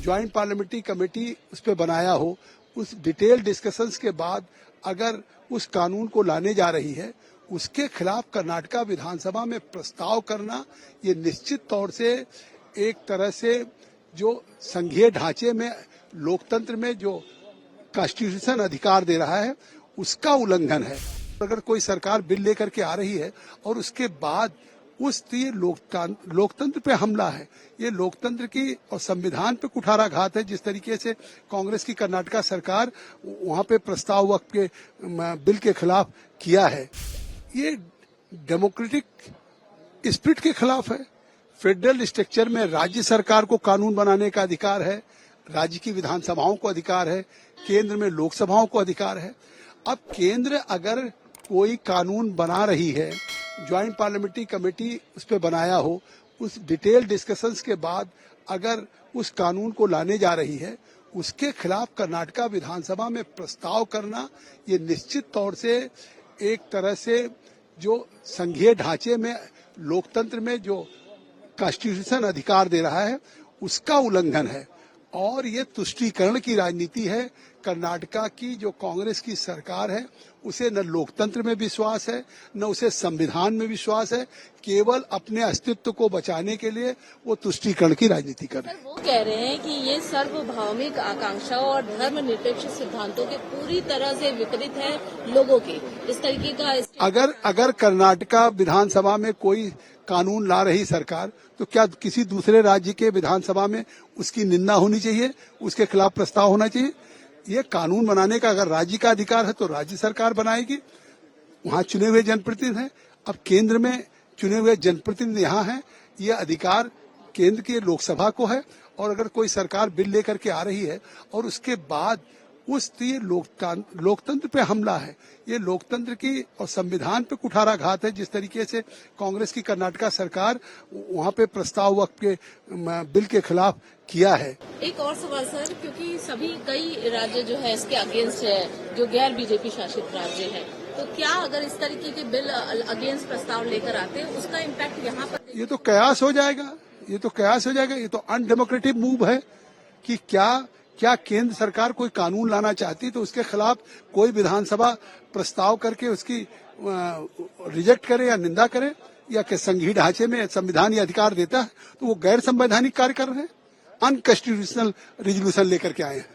Joint parliamentary committee उस पर बनाया हो, उस डिटेल डिस्कशंस के बाद अगर उस कानून को लाने जा रही है, उसके खिलाफ कर्नाटका विधानसभा में प्रस्ताव करना, ये निश्चित तौर से एक तरह से जो संघीय ढांचे में लोकतंत्र में जो कॉन्स्टिट्यूशन अधिकार दे रहा है उसका उल्लंघन है। अगर कोई सरकार बिल लेकर के आ रही है और उसके बाद ये लोकतंत्र पे हमला है, ये लोकतंत्र की और संविधान पे कुठाराघात है। जिस तरीके से कांग्रेस की कर्नाटका सरकार वहां पे प्रस्ताव वक्त के बिल के खिलाफ किया है, ये डेमोक्रेटिक स्पिरिट के खिलाफ है। फेडरल स्ट्रक्चर में राज्य सरकार को कानून बनाने का अधिकार है, राज्य की विधानसभाओं को अधिकार है, केंद्र में लोकसभाओं को अधिकार है। अब केंद्र अगर कोई कानून बना रही है, ज्वाइंट पार्लियामेंट्री कमेटी उस पर बनाया हो, उस डिटेल डिस्कशंस के बाद अगर उस कानून को लाने जा रही है, उसके खिलाफ कर्नाटका विधानसभा में प्रस्ताव करना, ये निश्चित तौर से एक तरह से जो संघीय ढांचे में लोकतंत्र में जो कॉन्स्टिट्यूशन अधिकार दे रहा है उसका उल्लंघन है। और ये तुष्टीकरण की राजनीति है। कर्नाटका की जो कांग्रेस की सरकार है उसे न लोकतंत्र में विश्वास है, न उसे संविधान में विश्वास है। केवल अपने अस्तित्व को बचाने के लिए वो तुष्टीकरण की राजनीति कर रहे हैं। वो कह रहे हैं कि ये सार्वभौमिक आकांक्षाओं और धर्मनिरपेक्ष सिद्धांतों के पूरी तरह से विपरीत है लोगों के। इस तरीके का अगर कर्नाटका विधानसभा में कोई कानून ला रही सरकार, तो क्या किसी दूसरे राज्य के विधानसभा में उसकी निंदा होनी चाहिए, उसके खिलाफ प्रस्ताव होना चाहिए? ये कानून बनाने का अगर राज्य का अधिकार है तो राज्य सरकार बनाएगी, वहां चुने हुए जनप्रतिनिधि हैं। अब केंद्र में चुने हुए जनप्रतिनिधि यहाँ हैं, ये अधिकार केंद्र की लोकसभा को है। और अगर कोई सरकार बिल लेकर के आ रही है और उसके बाद ये लोकतंत्र पे हमला है, ये लोकतंत्र की और संविधान पे कुठाराघात है। जिस तरीके से कांग्रेस की कर्नाटका सरकार वहां पे प्रस्ताव वक्त के बिल के खिलाफ किया है। एक और सवाल सर, क्योंकि कई राज्य जो है इसके अगेंस्ट है, जो गैर बीजेपी शासित राज्य है, तो क्या अगर इस तरीके के बिल अगेंस्ट प्रस्ताव लेकर आते हैं उसका इम्पैक्ट यहाँ पर? ये तो कयास हो जाएगा, ये तो अनडेमोक्रेटिक मूव है कि क्या केंद्र सरकार कोई कानून लाना चाहती तो उसके खिलाफ कोई विधानसभा प्रस्ताव करके उसकी रिजेक्ट करे या निंदा करे, या कि संघीय ढांचे में संविधान ये अधिकार देता है तो वो गैर संवैधानिक कार्य कर रहे हैं, अनकॉन्स्टिट्यूशनल रेजोल्यूशन लेकर के आए हैं।